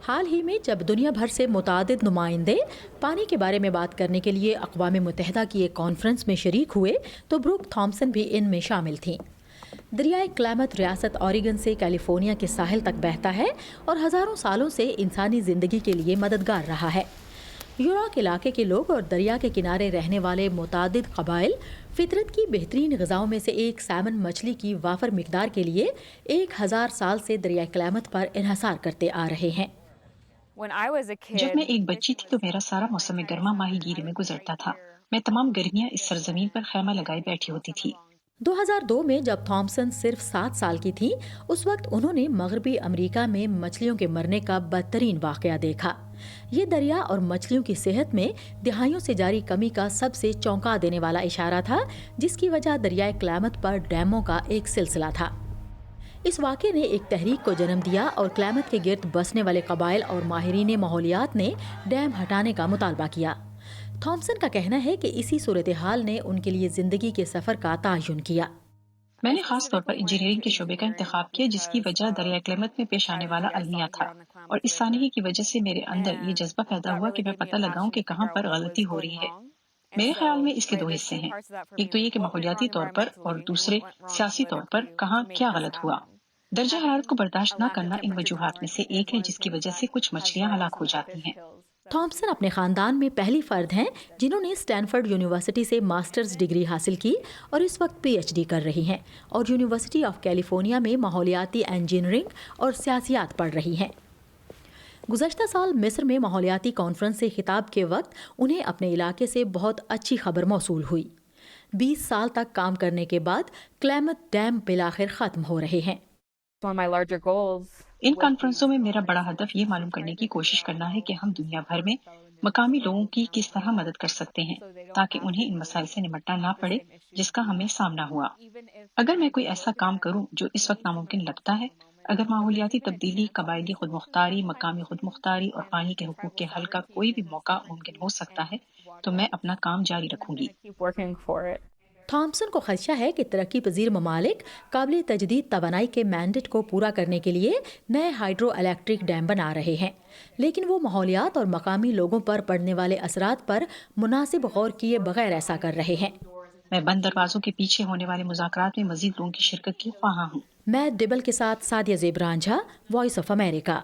حال ہی میں جب دنیا بھر سے متعدد نمائندے پانی کے بارے میں بات کرنے کے لیے اقوام متحدہ کی ایک کانفرنس میں شریک ہوئے تو بروک تھامسن بھی ان میں شامل تھیں۔ دریائے کلیمت ریاست اوریگن سے کیلیفورنیا کے ساحل تک بہتا ہے اور ہزاروں سالوں سے انسانی زندگی کے لیے مددگار رہا ہے۔ یوراک علاقے کے لوگ اور دریا کے کنارے رہنے والے متعدد قبائل فطرت کی بہترین غذاؤں میں سے ایک سیمن مچھلی کی وافر مقدار کے لیے 1000 سال سے دریائے کلیمت پر انحصار کرتے آ رہے ہیں۔ جب میں ایک بچی تھی تو میرا سارا موسم گرما ماہی گیری میں گزرتا تھا۔ میں تمام گرمیاں اس سرزمین پر خیمہ لگائے بیٹھی ہوتی تھی۔ 2002 میں جب تھامسن صرف 7 سال کی تھی، اس وقت انہوں نے مغربی امریکہ میں مچھلیوں کے مرنے کا بدترین واقعہ دیکھا۔ یہ دریا اور مچھلیوں کی صحت میں دہائیوں سے جاری کمی کا سب سے چونکا دینے والا اشارہ تھا، جس کی وجہ دریائے کلیمت پر ڈیموں کا ایک سلسلہ تھا۔ اس واقعے نے ایک تحریک کو جنم دیا اور کلیمت کے گرد بسنے والے قبائل اور ماہرین ماحولیات نے ڈیم ہٹانے کا مطالبہ کیا۔ تھامسن کا کہنا ہے کہ اسی صورتحال نے ان کے لیے زندگی کے سفر کا تعین کیا۔ میں نے خاص طور پر انجینئرنگ کے شعبے کا انتخاب کیا، جس کی وجہ دریائے کلیمت میں پیش آنے والا المیہ تھا، اور اس سانحے کی وجہ سے میرے اندر یہ جذبہ پیدا ہوا کہ میں پتہ لگاؤں کہ کہاں پر غلطی ہو رہی ہے۔ میرے خیال میں اس کے 2 حصے ہیں، ایک تو یہ کہ ماحولیاتی طور پر اور دوسرے سیاسی طور پر کہاں کیا غلط ہوا۔ درجہ حرارت کو برداشت نہ کرنا ان وجوہات میں سے ایک ہے، جس کی وجہ سے کچھ مچھلیاں ہلاک ہو جاتی ہیں۔ تھامسن اپنے خاندان میں پہلی فرد ہیں جنہوں نے اسٹینفورڈ یونیورسٹی سے ماسٹرز ڈگری حاصل کی اور اس وقت پی ایچ ڈی کر رہی ہیں اور یونیورسٹی آف کیلیفورنیا میں ماحولیاتی انجینئرنگ اور سیاسیات پڑھ رہی ہیں۔ گزشتہ سال مصر میں ماحولیاتی کانفرنس سے خطاب کے وقت انہیں اپنے علاقے سے بہت اچھی خبر موصول ہوئی۔ 20 سال تک کام کرنے کے بعد کلیمت ڈیم بالآخر ختم ہو رہے ہیں۔ ان کانفرنسوں میں میرا بڑا ہدف یہ معلوم کرنے کی کوشش کرنا ہے کہ ہم دنیا بھر میں مقامی لوگوں کی کس طرح مدد کر سکتے ہیں تاکہ انہیں ان مسائل سے نمٹنا نہ پڑے جس کا ہمیں سامنا ہوا۔ اگر میں کوئی ایسا کام کروں جو اس وقت ناممکن لگتا ہے، اگر ماحولیاتی تبدیلی، قبائلی خود مختاری، مقامی خود مختاری اور پانی کے حقوق کے حل کا کوئی بھی موقع ممکن ہو سکتا ہے، تو میں اپنا کام جاری رکھوں گی۔ تھامسن کو خدشہ ہے کہ ترقی پذیر ممالک قابل تجدید توانائی کے مینڈیٹ کو پورا کرنے کے لیے نئے ہائیڈرو الیکٹرک ڈیم بنا رہے ہیں، لیکن وہ ماحولیات اور مقامی لوگوں پر پڑنے والے اثرات پر مناسب غور کیے بغیر ایسا کر رہے ہیں۔ میں بند دروازوں کے پیچھے ہونے والے مذاکرات میں مزید لوگوں کی شرکت کی خواہاں ہوں۔ میں ڈبل کے ساتھ سعدیہ زیب رانجھا، وائس آف امریکہ۔